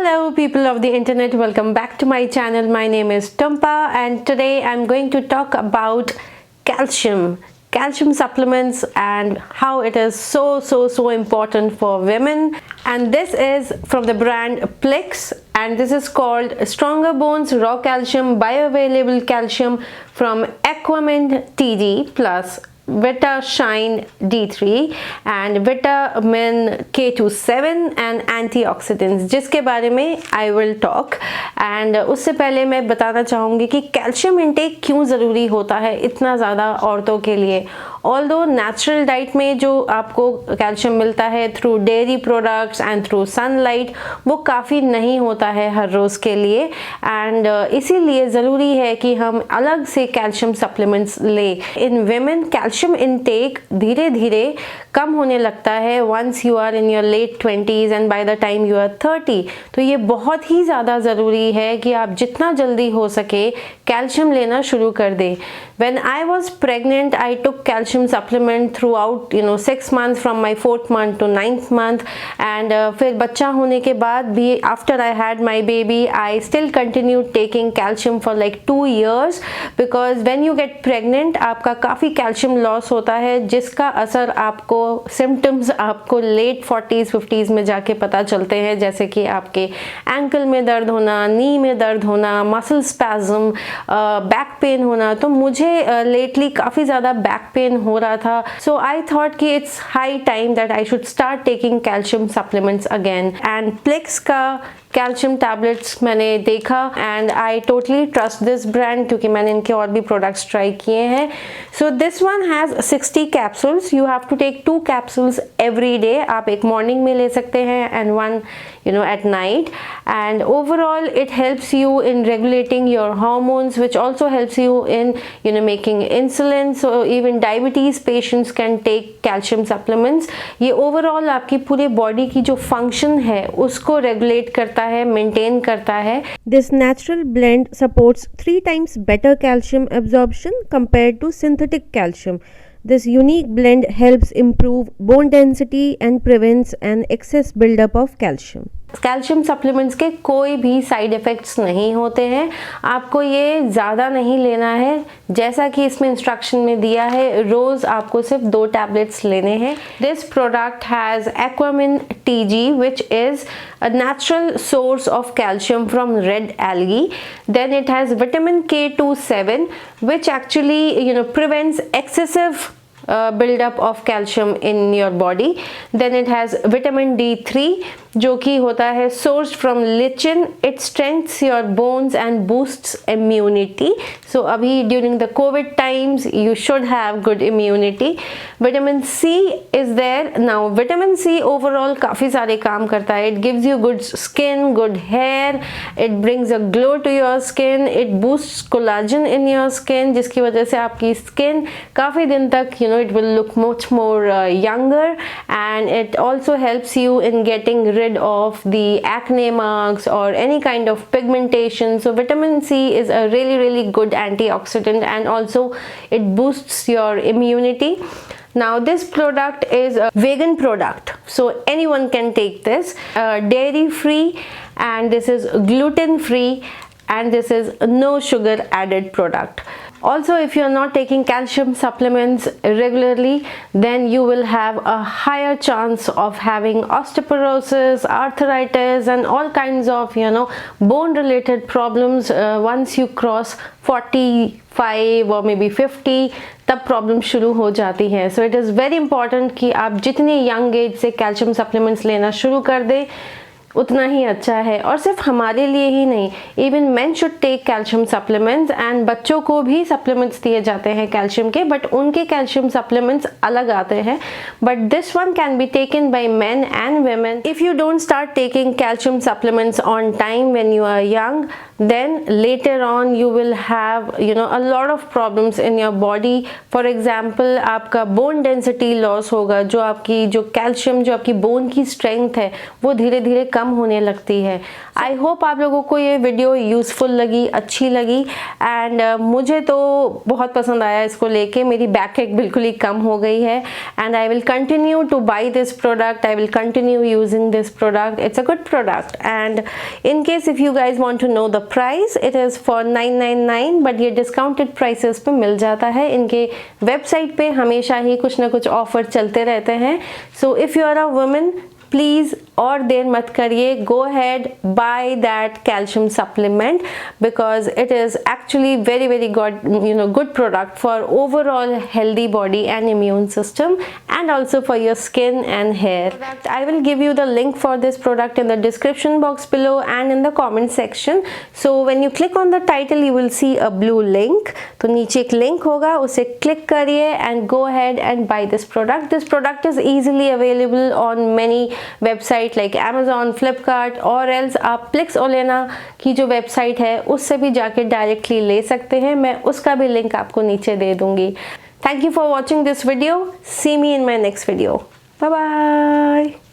Hello people of the internet, welcome back to my channel. My name is Tumpa and today I'm going to talk about calcium supplements and how it is so important for women. And this is from the brand Plix and this is called Stronger Bones Raw Calcium Bioavailable Calcium from Aquamint TD Plus Vita Shine D3 and Vitamin K27 and antioxidants, जिसके बारे में I will talk. and उससे पहले मैं बताना चाहूँगी कि calcium intake क्यों ज़रूरी होता है इतना ज़्यादा औरतों के लिए. ऑल्दो नेचुरल डाइट में जो आपको कैल्शियम मिलता है through dairy products and through sunlight वो काफ़ी नहीं होता है हर रोज़ के लिए. एंड इसीलिए ज़रूरी है कि हम अलग से कैल्शियम सप्लीमेंट्स ले. इन वेमेन कैल्शियम इनटेक धीरे धीरे कम होने लगता है once you are in your late 20s and by the time you are 30. तो ये बहुत ही ज़्यादा ज़रूरी है कि आप जितना जल्दी हो सके कैल्शियम लेना शुरू कर दें. When I was pregnant, I took calcium supplement throughout 6 months from my 4th month to 9th month and फिर बच्चा होने के बाद भी after I had my baby, I still continued taking calcium for like 2 years because when you get pregnant आपका काफ़ी calcium loss होता है जिसका असर आपको symptoms आपको late 40s 50s में जाके पता चलते हैं, जैसे कि आपके ankle में दर्द होना, knee में दर्द होना, muscle spasm, back pain होना. तो मुझे लेटली काफ़ी ज़्यादा बैक पेन हो रहा था. सो आई थॉट कि it's high time that I should start taking calcium supplements again. And Plix का कैल्शियम टैबलेट्स मैंने देखा and I totally trust this brand क्योंकि मैंने इनके और भी प्रोडक्ट्स ट्राई किए हैं. So this one has 60 capsules. You have to take 2 capsules every day. आप एक मॉर्निंग में ले सकते हैं and 1 at night. And overall it helps you in regulating your hormones, which also helps you in making insulin. So even diabetes patients can take calcium supplements. ये overall आपकी पूरे body की जो फंक्शन है उसको रेगुलेट करता है, maintain करता है. This natural blend supports 3 times better calcium absorption compared to synthetic calcium. This unique blend helps improve bone density and prevents an excess buildup of calcium. Calcium supplements के कोई भी side effects नहीं होते हैं. आपको ये ज़्यादा नहीं लेना है, जैसा कि इसमें इंस्ट्रक्शन में दिया है. रोज़ आपको सिर्फ 2 टैबलेट्स लेने हैं. This product has Aquamint TG which is a natural source of calcium from red algae. Then it has vitamin K27 which actually prevents excessive buildup of calcium in your body. Then it has vitamin D3 जो कि होता है sourced from lichen. It strengthens your bones and boosts immunity. So अभी during the COVID times you should have good immunity. Vitamin C is there. Now vitamin C overall काफ़ी सारे काम करता है. It gives you good skin, good hair. It brings a glow to your skin. It boosts collagen in your skin जिसकी वजह से आपकी skin काफ़ी दिन तक it will look much more younger. And it also helps you in getting rid of the acne marks or any kind of pigmentation. So vitamin C is a really good antioxidant and also it boosts your immunity. Now this product is a vegan product, so anyone can take this. Dairy free and this is gluten free and this is no sugar added product. Also, if you are not taking calcium supplements regularly, then you will have a higher chance of having osteoporosis, arthritis and all kinds of bone related problems once you cross 45 or maybe 50. तब problem शुरू हो जाती है. So it is very important कि आप जितनी young age से calcium supplements लेना शुरू कर दें उतना ही अच्छा है. और सिर्फ हमारे लिए ही नहीं, even men should take calcium supplements. And बच्चों को भी सप्लीमेंट्स दिए जाते हैं कैल्शियम के, बट उनके कैल्शियम सप्लीमेंट्स अलग आते हैं. But this one can be taken by main and women. If you don't start taking calcium supplements on time when you are young, then later on you will have a lot of problems in your body. For example, आपका bone density loss होगा. जो आपकी जो calcium जो आपकी bone की strength है वो धीरे धीरे कम होने लगती है। आई होप आप लोगों को ये वीडियो यूज़फुल लगी, अच्छी लगी एंड मुझे तो बहुत पसंद आया इसको लेके। मेरी बैक एक बिल्कुल ही कम हो गई है and I will continue to buy this product, I will continue using this product. It's a good product and in case if you guys want to know the price, it is for 999, but ये discounted prices पे मिल जाता है। इनके website पे हमेशा ही कुछ ना कुछ ऑफर चलते रहते हैं। So if you are a woman, please और देर मत करिए, go ahead buy that calcium supplement because it is actually very very good product for overall healthy body and immune system and also for your skin and hair. I will give you the link for this product in the description box below and in the comment section. So when you click on the title you will see a blue link. तो नीचे एक link होगा, उसे click करिए and go ahead and buy this product. This product is easily available on many websites like Amazon, Flipkart or else आप Plix Olena की जो website है उससे भी जाके directly ले सकते हैं। मैं उसका भी link आपको नीचे दे दूँगी। Thank you for watching this video. See me in my next video. Bye bye.